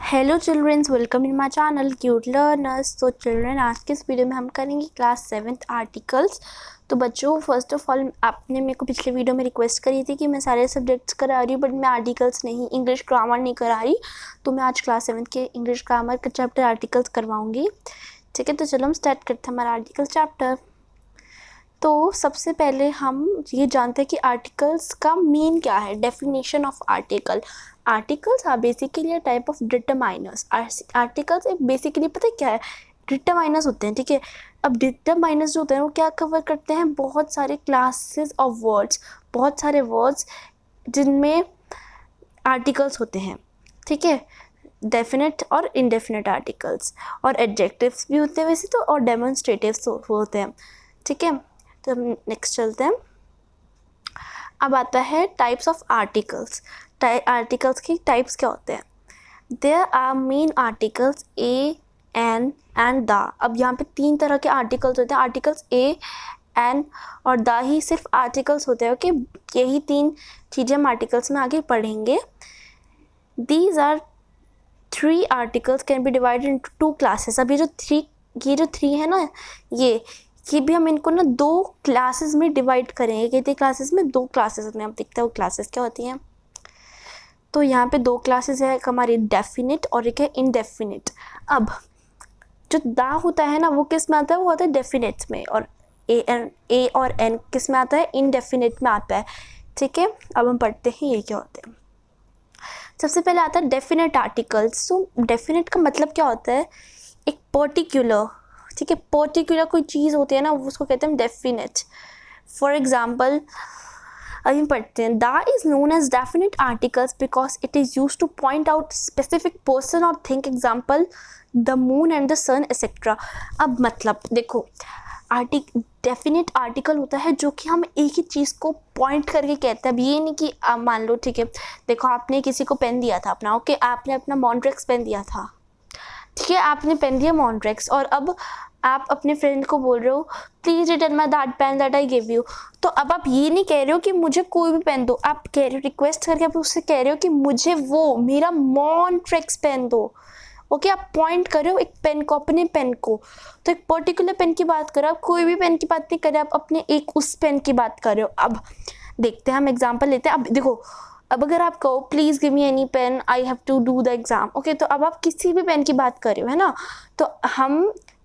Hello childrens, welcome in my channel cute learners. तो children, आज के इस वीडियो में हम करेंगे क्लास 7th आर्टिकल्स। तो बच्चों, फर्स्ट ऑफ ऑल आपने मेरे को पिछले वीडियो में रिक्वेस्ट करी थी कि मैं सारे सब्जेक्ट्स करा रही हूँ, बट मैं आर्टिकल्स नहीं, इंग्लिश ग्रामर नहीं करा रही। तो मैं आज क्लास 7th के इंग्लिश ग्रामर का चैप्टर आर्टिकल्स करवाऊँगी। ठीक है, तो चलो हम स्टार्ट करते हैं हमारा आर्टिकल चैप्टर। तो सबसे पहले हम ये जानते हैं कि आर्टिकल्स का मीन क्या है। Definition of article. Articles are basically a type of determiners. Articles एक बेसिकली पता है क्या है, डिटरमाइनर्स होते हैं। ठीक है, अब डिटरमाइनर्स जो होते हैं वो क्या कवर करते हैं, बहुत सारे क्लासेस ऑफ वर्ड्स, बहुत सारे वर्ड्स जिनमें आर्टिकल्स होते हैं। ठीक है, डेफिनेट और इनडेफिनेट आर्टिकल्स, और एडजेक्टिव्स भी होते हैं वैसे तो, और डेमोन्स्ट्रेटिव्स होते हैं। ठीक है, तो हम नेक्स्ट चलते हैं। अब आता है टाइप्स ऑफ आर्टिकल्स। आर्टिकल्स की टाइप्स क्या होते हैं। There are main articles a, an and the. अब यहाँ पे 3 तरह के आर्टिकल्स होते हैं। आर्टिकल्स ए, एन और द ही सिर्फ आर्टिकल्स होते हैं। ओके, यही 3 चीज़ें हम आर्टिकल्स में आगे पढ़ेंगे। These are 3 articles can be divided into 2 classes. अब ये जो 3 है ना, ये भी हम इनको ना 2 क्लासेस में डिवाइड करेंगे। कितनी क्लासेस में? 2 क्लासेस में। अब देखते हैं वो क्लासेस क्या होती हैं। तो यहाँ पे 2 क्लासेस है, एक हमारी डेफिनिट और एक है इनडेफिनिट। अब जो दा होता है ना, वो किस में आता है? वो आता है डेफिनेट में। और ए और एन किस में आता है? इनडेफिनिट में आता है। ठीक है, अब हम पढ़ते हैं ये क्या होते हैं। सबसे पहले आता है डेफिनेट आर्टिकल्स। सो डेफिनेट का मतलब क्या होता है? एक पर्टिकुलर, ठीक है, पर्टिकुलर कोई चीज़ होती है ना, उसको कहते हैं डेफिनेट। फॉर एग्जाम्पल अभी पढ़ते हैं, the is known as definite articles because it is use to point out specific person और thing. Example the moon and the sun etcetera. अब मतलब देखो, डेफिनेट आर्टिकल होता है जो कि हम एक ही चीज़ को पॉइंट करके कहते हैं। अब ये नहीं कि मान लो, ठीक है, देखो आपने किसी को पेन दिया था अपना, ओके, आपने अपना मॉन्ट्रेक्स पेन दिया था। ठीक है, आपने पेन दिया मॉन्ट्रेक्स, और अब आप अपने फ्रेंड को बोल रहे हो please return my that pain that I give you. तो अब आप ये नहीं कह रहे हो कि मुझे कोई भी पेन दो, आप कह रहे हो, रिक्वेस्ट करके आप उससे कह रहे हो कि मुझे वो मेरा मॉन्ट्रेक्स पेन दो। ओके, आप पॉइंट कर रहे हो एक पेन को, अपने पेन को। तो एक पर्टिकुलर पेन की बात कर रहे हो, आप कोई भी पेन की बात नहीं कर रहे, आप अपने एक उस पेन की बात कर रहे हो। अब देखते हैं, हम एग्जाम्पल लेते हैं। अब देखो, अब अगर आप कहो please give me any pen, I have to do the exam. Okay, तो अब आप किसी भी पेन की बात कर रहे हो, है ना।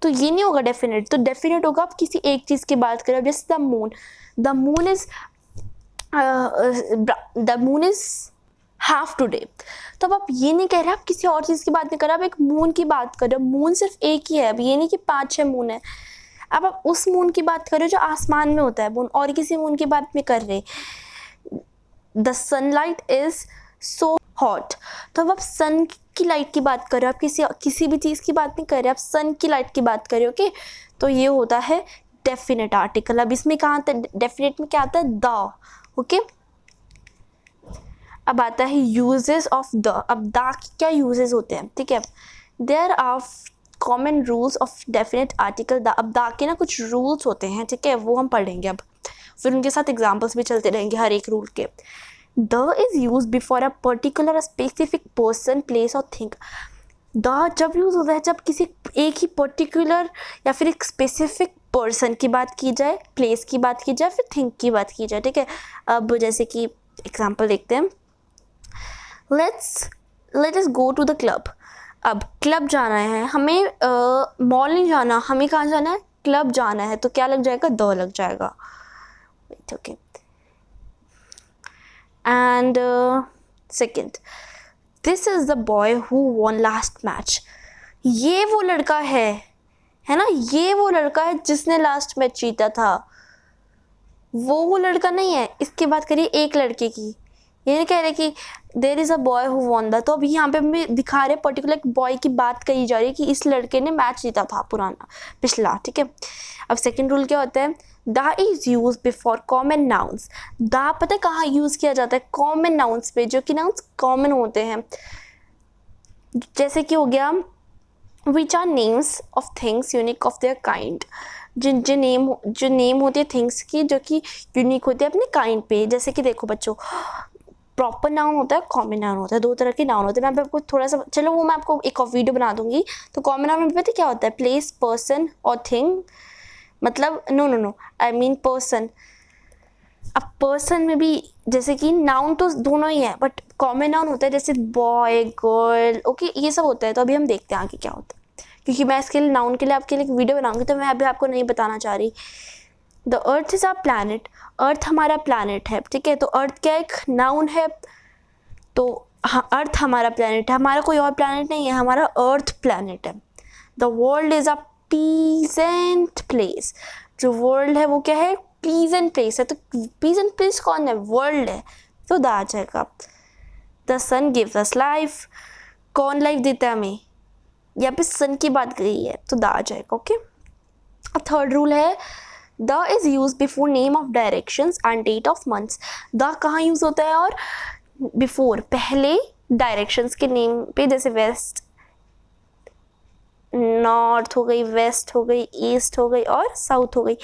तो ये नहीं होगा डेफिनेट। तो डेफिनेट होगा आप किसी एक चीज़ की बात कर रहे हो, जैसे the moon is half today. तो अब आप ये नहीं कह रहे, आप किसी और चीज़ की बात नहीं कर रहे, आप एक मून की बात कर रहे हो। मून सिर्फ एक ही है, अब ये नहीं कि 5-6 मून है। अब आप उस मून की बात कर रहे हो जो आसमान में होता है मून, और किसी मून की बात नहीं कर रहे। The sunlight is so hot. तो अब आप सन की लाइट की बात कर रहे हो, आप किसी भी चीज़ की बात नहीं कर रहे, आप सन की लाइट की बात कर रहे हो। ओके, तो ये होता है डेफिनेट आर्टिकल। अब इसमें कहाँ आता है? डेफिनेट में क्या आता है? द। ओके, अब आता है यूजेस ऑफ द। अब द के क्या यूजेस होते हैं? ठीक है, there are common rules of definite article the. अब द के ना कुछ रूल्स होते हैं, ठीक है, वो हम पढ़ेंगे अब, फिर उनके साथ एग्जाम्पल्स भी चलते रहेंगे हर एक रूल के। The is use before a particular specific person, place और थिंग। द जब यूज होता है जब किसी एक ही पर्टिकुलर या फिर एक स्पेसिफिक पर्सन की बात की जाए, प्लेस की बात की जाए, फिर थिंग की बात की जाए। ठीक है, अब जैसे कि एग्जाम्पल देखते हैं। Let us go to the club. अब क्लब जाना है हमें, मॉल नहीं जाना, हमें कहाँ जाना है? क्लब जाना है। तो क्या लग जाएगा? द लग जाएगा। Okay, and second, this is the boy who won last match. ये वो लड़का है ना, ये वो लड़का है जिसने लास्ट मैच जीता था। वो लड़का नहीं है। इसकी बात करिए एक लड़के की, ये नहीं कह रहे कि there is a boy who won the. तो अभी यहाँ पे हमें दिखा रहे पर्टिकुलर एक बॉय की बात कही जा रही है कि इस लड़के ने मैच जीता था पुराना, पिछला। ठीक है, अब सेकंड रूल क्या होता है? The is use before common nouns. The पता है कहाँ यूज किया जाता है? कॉमन नाउन्स पे, जो कि नाउन्स कॉमन होते हैं। जैसे कि हो गया which are names of things unique of their kind. जो नेम होती है थिंग्स की, जो कि यूनिक होती है अपने काइंड पे। जैसे कि देखो बच्चों, प्रॉपर नाउन होता है, कॉमन नाउन होता है, दो तरह के नाउन होते हैं। मैं आपको थोड़ा सा, चलो वो मैं आपको एक और वीडियो बना दूंगी। तो कॉमन नाउन में पता है क्या होता है, प्लेस, पर्सन और थिंग, मतलब नो आई मीन पर्सन। अब पर्सन में भी जैसे कि नाउन तो दोनों ही है, बट कॉमन नाउन होता है जैसे बॉय, गर्ल, ओके, ये सब होता है। तो अभी हम देखते हैं आगे क्या होता है, क्योंकि मैं इसके लिए नाउन के लिए आपके लिए एक वीडियो बनाऊंगी, तो मैं अभी आपको नहीं बताना चाह रही। The earth is a planet, earth हमारा प्लैनेट है, ठीक है। तो अर्थ क्या एक नाउन है, तो अर्थ हमारा प्लैनेट है, हमारा कोई और प्लैनेट नहीं है, हमारा अर्थ प्लैनेट है। The world is a peasant place, जो वर्ल्ड है वो क्या है, प्लीजेंट प्लेस है। तो प्लीजेंट प्लेस कौन है, वर्ल्ड है, तो द आ जाएगा। The sun gives us life, कौन लाइफ देता है हमें, यहाँ पे सन की बात करी है, तो द आ जाएगा, ओके। थर्ड रूल है, the is use before name of directions and date of months. The कहाँ यूज होता है, और बिफोर, पहले डायरेक्शंस के नेम पे, जैसे वेस्ट, नॉर्थ हो गई, वेस्ट हो गई, ईस्ट हो गई और साउथ हो गई,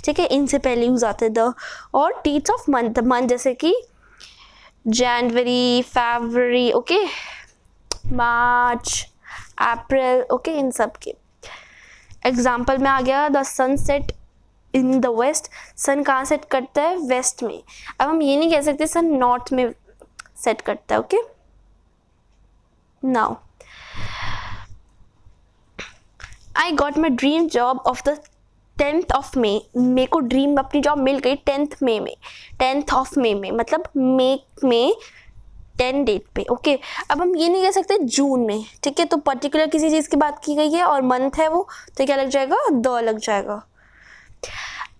ठीक है, इनसे पहले यूज आते हैं द। और डेट्स ऑफ मंथ, मंथ जैसे कि जनवरी, फरवरी, ओके, मार्च, अप्रैल, ओके, इन सब के एग्जाम्पल में आ गया। The sun set in the west, sun कहाँ सेट करता है, वेस्ट में। अब हम ये नहीं कह सकते सन नॉर्थ में सेट करता है, okay. Now I got my dream job of the 10th of May, मेरे को ड्रीम अपनी जॉब मिल गई 10th मई में, 10th ऑफ मे में, मतलब मे में 10 डेट पे, ओके। अब हम ये नहीं कह सकते जून में, ठीक है। तो पर्टिकुलर किसी चीज़ की बात की गई है और मंथ है वो, तो क्या लग जाएगा, द लग जाएगा।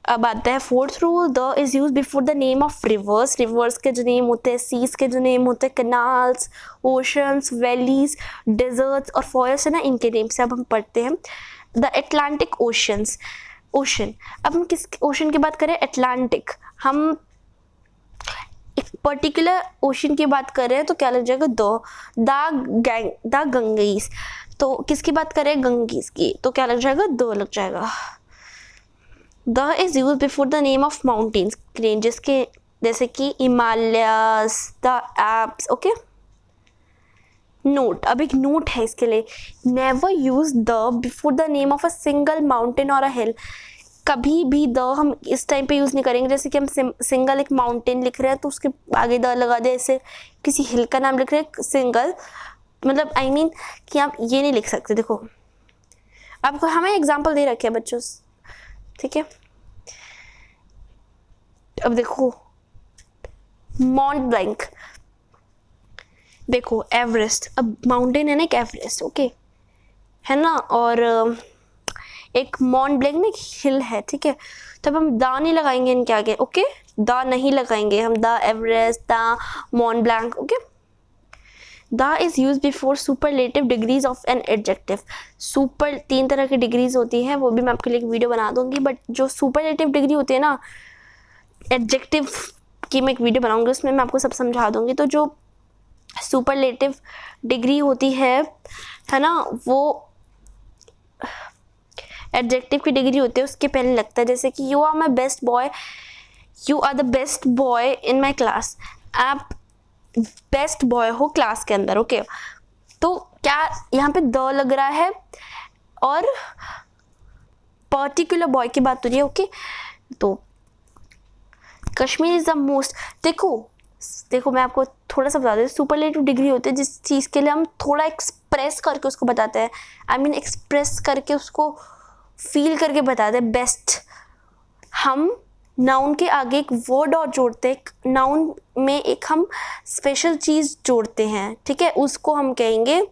अब आता है fourth rule, the is use before the name of reverse. Reverse के जो नेम होते हैं, सीज के जो नेम होते हैं, कनाल्स, ओशंस, वैलीज, डेजर्ट्स और फॉरेस्ट है ना, इनके नेम से अब हम पढ़ते हैं। द एटलांटिक ओशंस, ओशन, अब हम किस ओशन की बात करें, एटलांटिक, हम एक पर्टिकुलर ओशन की बात कर रहे हैं, तो क्या लग जाएगा, द गंगीज, तो किसकी बात करें, गंगीज की, तो क्या लग जाएगा, द लग जाएगा। The is use before the name of mountains, ranges के, जैसे कि Himalayas, the Alps, okay. Note, अब एक नोट है इसके लिए, never use the before the name of a single mountain और अ हिल। कभी भी द हम इस टाइम पे यूज़ नहीं करेंगे, जैसे कि हम सिंगल एक माउंटेन लिख रहे हैं तो उसके आगे द लगा दे, ऐसे किसी हिल का नाम लिख रहे हैं सिंगल, मतलब आई मीन कि आप ये नहीं लिख सकते। देखो आपको हमें एग्जांपल दे रखे हैं बच्चों, ठीक है। अब देखो माउंट ब्लैंक, देखो एवरेस्ट, अब माउंटेन है ना एक एवरेस्ट, ओके है ना, और एक माउंट ब्लैंक में हिल है, ठीक है। तो अब हम दा नहीं लगाएंगे इनके आगे, ओके, दा नहीं लगाएंगे हम, दा एवरेस्ट, दा माउंट ब्लैंक, ओके। दा is use before superlative degrees of an adjective. Super 3 तरह की डिग्रीज होती है, वो भी मैं आपके लिए एक वीडियो बना दूंगी, बट जो सुपरलेटिव डिग्री होती है ना एडजेक्टिव की, मैं एक वीडियो बनाऊंगी, उसमें मैं आपको सब समझा दूंगी। तो जो सुपरलेटिव डिग्री होती है ना, वो एडजेक्टिव की डिग्री होती है, उसके पहले लगता है, जैसे कि you are my best boy, you are the best boy in my class, आप बेस्ट बॉय हो क्लास के अंदर, ओके। तो क्या यहाँ पे द लग रहा है और पर्टिकुलर बॉय की बात हो रही है, ओके। तो कश्मीर इज द मोस्ट, देखो मैं आपको थोड़ा सा बता दें, सुपरलेटिव डिग्री होती है जिस चीज़ के लिए हम थोड़ा एक्सप्रेस करके उसको बताते हैं, आई मीन एक्सप्रेस करके उसको फील करके बताते हैं, बेस्ट। हम नाउन के आगे एक वर्ड और जोड़ते हैं, नाउन में एक हम स्पेशल चीज़ जोड़ते हैं, ठीक है, उसको हम कहेंगे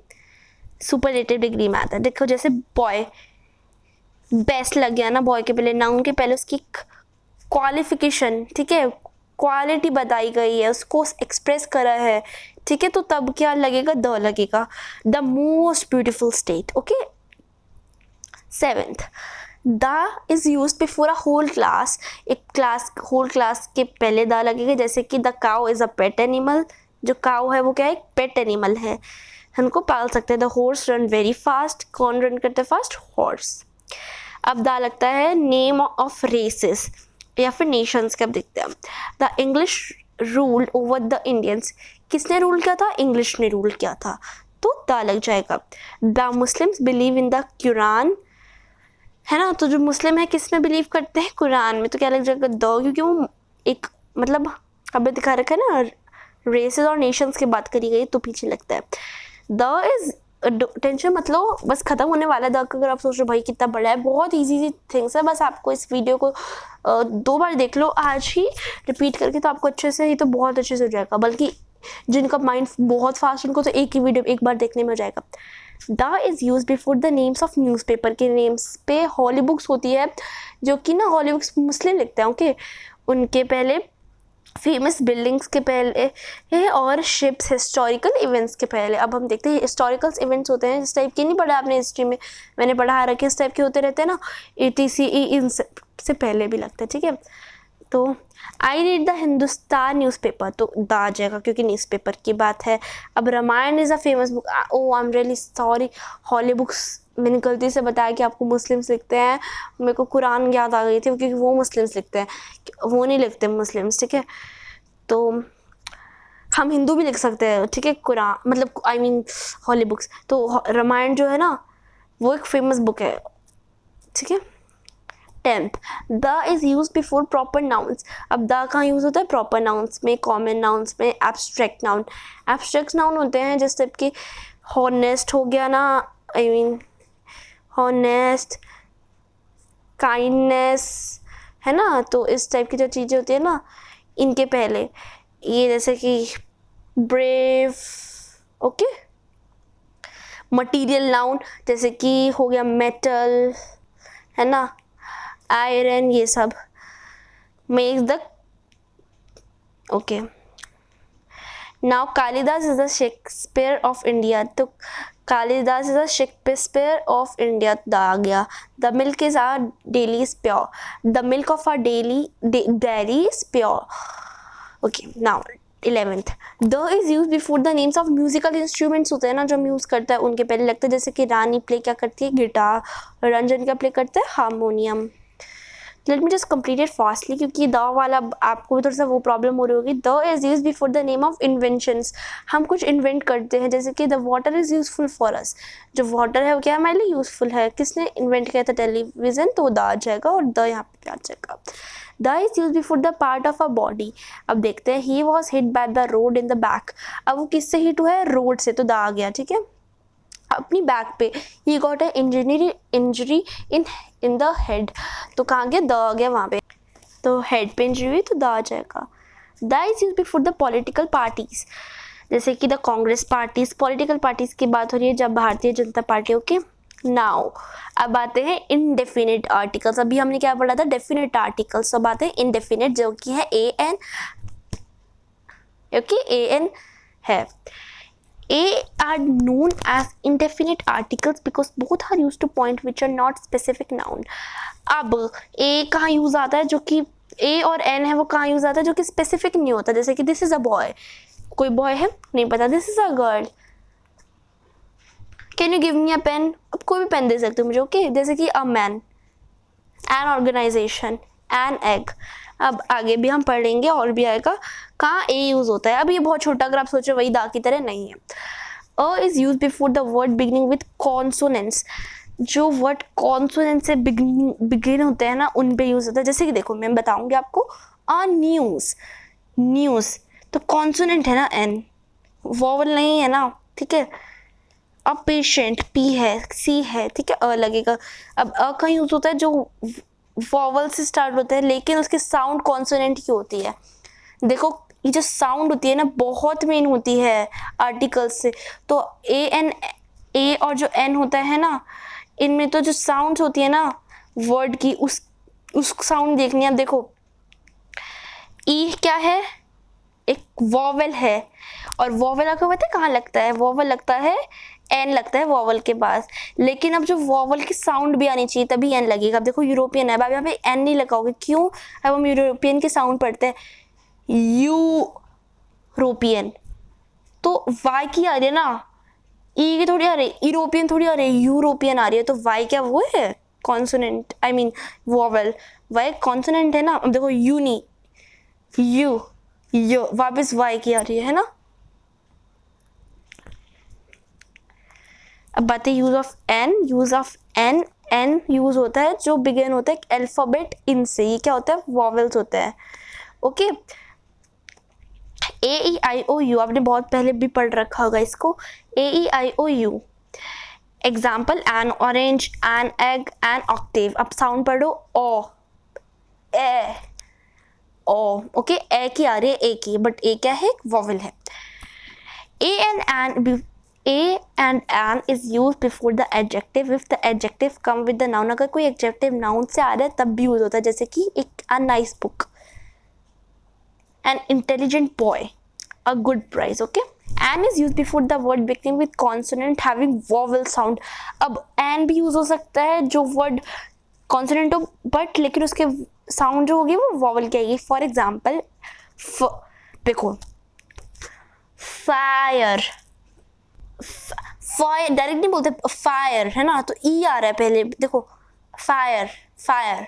सुपरलेटिव डिग्री में आता है। देखो जैसे बॉय, बेस्ट लग गया ना बॉय के पहले, नाउन के पहले उसकी क्वालिफिकेशन, ठीक है, क्वालिटी बताई गई है, उसको एक्सप्रेस करा है, ठीक है, तो तब क्या लगेगा, द लगेगा। The most beautiful state, okay. 7th, the is use before a whole class, एक क्लास, होल क्लास के पहले द लगेगा, जैसे कि the cow is a pet animal, जो काउ है वो क्या है, एक पेट एनिमल है, हमको पाल सकते हैं। The horse run very fast, कौन रन करते हैं फास्ट, हॉर्स। अब द लगता है नेम ऑफ रेसेस या फिर नेशंस का, देखते हैं। The English ruled over the Indians, किसने रूल किया था? इंग्लिश ने रूल किया था, तो द लग जाएगा। The Muslims believe in the Quran, है ना, तो जो मुस्लिम है किस में बिलीव करते हैं? कुरान में, तो क्या लग जाएगा? द, क्योंकि वो एक मतलब अब दिखा रखा है ना, रेसेस और नेशंस की बात करी गई, तो पीछे लगता है। द इज, टेंशन मतलब बस खत्म होने वाला है द का। अगर आप सोच रहे हो भाई कितना बड़ा है, बहुत इजी थिंग्स है, बस आपको इस वीडियो को 2 बार देख लो आज ही रिपीट करके, तो आपको अच्छे से ही तो बहुत अच्छे से हो जाएगा। बल्कि जिनका माइंड बहुत फास्ट, उनको तो एक ही वीडियो एक बार देखने में हो जाएगा। The is use before the names of newspaper के नेम्स पे हॉली बुक्स होती है, जो कि ना हॉली बुक्स मुस्लिम लिखते हैं, ओके, उनके पहले फेमस बिल्डिंग्स के पहले है, और शिप्स हिस्टोरिकल इवेंट्स के पहले। अब हम देखते हैं हिस्टोरिकल इवेंट्स होते हैं इस टाइप के, नहीं पढ़ा आपने हिस्ट्री में, मैंने पढ़ा रखे इस टाइप के होते रहते हैं ना, ETC इन से पहले भी लगता है, ठीक है। तो I read the Hindustan newspaper, तो द आ जाएगा क्योंकि न्यूज़पेपर की बात है। अब Ramayana is a famous book, oh I am really sorry, holy books मैंने गलती से बताया कि आपको मुस्लिम्स लिखते हैं, मेरे को कुरान याद आ गई थी क्योंकि वो मुस्लिम्स लिखते हैं, वो नहीं लिखते मुस्लिम्स, ठीक है। तो हम हिंदू भी लिख सकते हैं, ठीक है, कुरान मतलब आई मीन हॉली बुक्स। तो रामायण जो है ना वो एक फेमस बुक है, ठीक है। 10th, the is use before proper nouns. अब द कहाँ यूज होता है? प्रॉपर नाउन्स में, कॉमन नाउन्स में, एब्स्ट्रैक्ट नाउन। एब्स्ट्रैक्ट नाउन होते हैं जिस टाइप के हॉनेस्ट हो गया ना, आई मीन हॉनेस्ट, काइंडनेस, है ना, तो इस टाइप की जो चीज़ें होती है ना इनके पहले, ये जैसे कि ब्रेव, ओके। मटीरियल नाउन जैसे कि हो गया मेटल, है ना, आयरन, ये सब makes the, okay. Now Kalidas is the Shakespeare of India, तो Kalidas is the Shakespeare of India, the आ गया। The milk is R daily is pure, the milk of R daily dairy is pure, okay. Now 11th, the is use before the names of musical instruments होते हैं ना, जो हम use करता है उनके पहले लगता है, जैसे कि रानी प्ले क्या करती है? गिटार, रंजन क्या प्ले करता है? Harmonium. Let me just complete it fastly, क्योंकि द वाला आपको भी थोड़ा सा वो प्रॉब्लम हो रही होगी। The is use before the name of inventions, हम कुछ इन्वेंट करते हैं, जैसे कि the water is useful for us, जो वाटर है वो क्या हमारे लिए यूजफुल है, किसने इन्वेंट किया था? टेलीविजन, तो द आ जाएगा और द यहाँ पे आ जाएगा। The is use before the part of a body. अब देखते हैं, he was hit by the road in the back, अब वो किससे हिट हुआ है? रोड से, तो द आ गया, ठीक है। अपनी बैक पे, he got a injury in the head, तो कहाँ गया? द आ गया वहाँ पे, तो हेड पे इंजरी हुई तो द आ जाएगा। The is use before the political parties, जैसे कि the Congress parties, political parties की बात हो रही है जब Bharatiya Janata party, okay. Now अब आते हैं इनडेफिनिट आर्टिकल्स, अभी हमने क्या पढ़ा था? डेफिनेट आर्टिकल्स, अब आते हैं इनडेफिनिट, जो कि है an, ओके, an है। A are known as indefinite articles because both are used to point which are not specific noun. अब A कहाँ यूज आता है? जो कि A और N है वो कहाँ यूज आता है? जो कि स्पेसिफिक नहीं होता, जैसे कि दिस इज अ बॉय, कोई बॉय है नहीं पता, this is a girl, can you give me a pen, अब कोई भी पेन दे सकते हो मुझे, ओके। जैसे कि a man, an organisation, an egg. अब आगे भी हम पढ़ेंगे और भी आएगा कहाँ ए यूज होता है। अब ये बहुत छोटा, अगर आप सोचो वही दा की तरह नहीं है। A is use before the word beginning with consonants, जो वर्ड कॉन्सोनेंट से बिगिन होते हैं ना उन पे यूज होता है। जैसे कि देखो मैं बताऊंगी आपको, अ न्यूज, न्यूज तो कॉन्सोनेंट है ना, एन, वॉवल नहीं है ना, ठीक है। अब पेशेंट, पी है, सी है, ठीक है, अ लगेगा। अब अ का यूज होता है जो वॉवल से स्टार्ट होता है, लेकिन उसकी साउंड कॉन्सोनेंट की होती है। देखो ये जो साउंड होती है ना बहुत मेन होती है आर्टिकल्स से, तो ए और जो एन होता है ना, इनमें तो जो साउंड्स होती है ना वर्ड की, उस साउंड देखनी है। अब देखो ई क्या है? एक वॉवल है, और वॉवल आपको पता है कहाँ लगता है? वॉवल लगता है, एन लगता है वॉवल के पास, लेकिन अब जो वॉवल की साउंड भी आनी चाहिए तभी एन लगेगा। अब देखो यूरोपियन है, अब यहाँ पे एन नहीं लगाओगे, क्यों? अब हम यूरोपियन की साउंड पढ़ते हैं, यूरोपियन, तो वाई की आ रही है ना, ई की थोड़ी आ रही, यूरोपियन थोड़ी आ रही है, यूरोपियन आ रही है, तो वाई क्या वो है? Consonant, I mean vowel, Y consonant है ना। अब देखो यूनी, यू यो, वापस वाई की आ रही है ना। अब बात है use of an. Use of an, an use होता है जो बिगिन होता है अल्फाबेट इन से। ये क्या होता है? वॉवेल्स होते हैं। Okay, A E I O you आपने बहुत पहले भी पढ़ रखा होगा इसको। A E I O U. Example, an orange, an egg, an octave. अब साउंड पढ़ो, ओ, ए, ओ। ओके, ए की आ रही है, ए की, बट ए क्या है? वॉवेल है। ए and an is used before the adjective if the adjective come with the noun। अगर कोई adjective noun से आ रहा है तब भी यूज होता है, जैसे कि एक a nice book, an intelligent boy, a good prize। okay, an is used before the word beginning with consonant having vowel sound। अब an भी यूज हो सकता है जो वर्ड कॉन्सोनेंट हो, बट लेकिन उसके साउंड जो होगी वो वॉवल की आएगी। फॉर एग्जाम्पल, देखो, फायर, फायर डायरेक्ट नहीं बोलते, फायर है ना, तो ई आ रहा है पहले। देखो, फायर, फायर,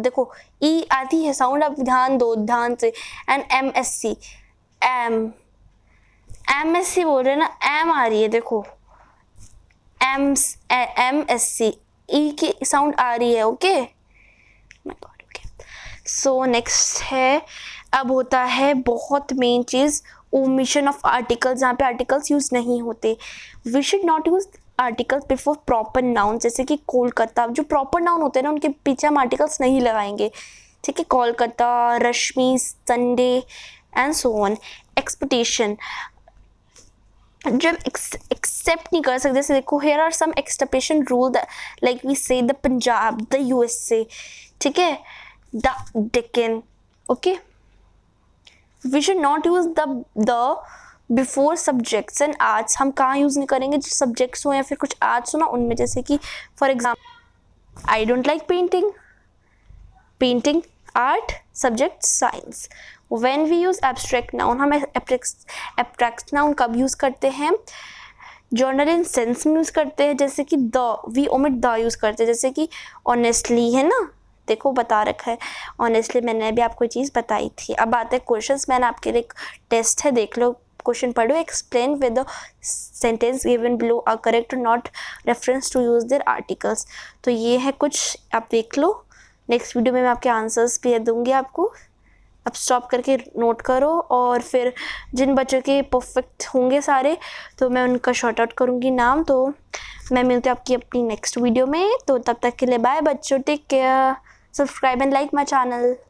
देखो ई आती है साउंड। अब ध्यान दो, ध्यान से। And M S C, M S C बोल रहे हैं ना, एम आ रही है, देखो, एम एस सी, ई की साउंड आ रही है। ओके, सो नेक्स्ट है, अब होता है बहुत मेन चीज, ओमिशन ऑफ आर्टिकल्स, जहाँ पे आर्टिकल्स यूज नहीं होते। We should not use articles before proper noun. जैसे कि कोलकाता, जो प्रॉपर नाउन होते हैं ना उनके पीछे हम आर्टिकल्स नहीं लगाएंगे। ठीक है, Kolkata, Rashmi, Sunday and so on. Expectation, जब एक्सेप्ट नहीं कर सकते, जैसे देखो, here are some expectation rule, like we say the Punjab, the USA, ठीक है, the Deccan. Okay, we should not use the before subjects and arts. हम कहाँ यूज नहीं करेंगे? जो सब्जेक्ट्स हो या फिर कुछ आर्ट्स हो ना उनमें, जैसे कि for example, I don't like painting, painting art, subject science. When we use abstract noun, हम एब्स्ट्रैक्ट नाउन कब यूज करते हैं? जर्नल इन सेंस में यूज करते हैं, जैसे कि the, we omit the use करते हैं, जैसे कि ऑनेस्टली है ना, देखो बता रखा है ऑनेस्टली, मैंने भी आपको चीज़ बताई थी। अब आते हैं क्वेश्चंस, मैंने आपके लिए एक टेस्ट है, देख लो, क्वेश्चन पढ़ो। Explain with the sentence given below are correct और not reference to use their articles. तो ये है कुछ, आप देख लो। नेक्स्ट वीडियो में मैं आपके आंसर्स भी दूंगी आपको। अब स्टॉप करके नोट करो, और फिर जिन बच्चों के परफेक्ट होंगे सारे तो मैं उनका शॉर्ट आउट करूँगी नाम। तो मैं मिलती हूँ आपकी अपनी नेक्स्ट वीडियो में, तो तब तक के लिए बाय बच्चों, take care, subscribe and like my channel।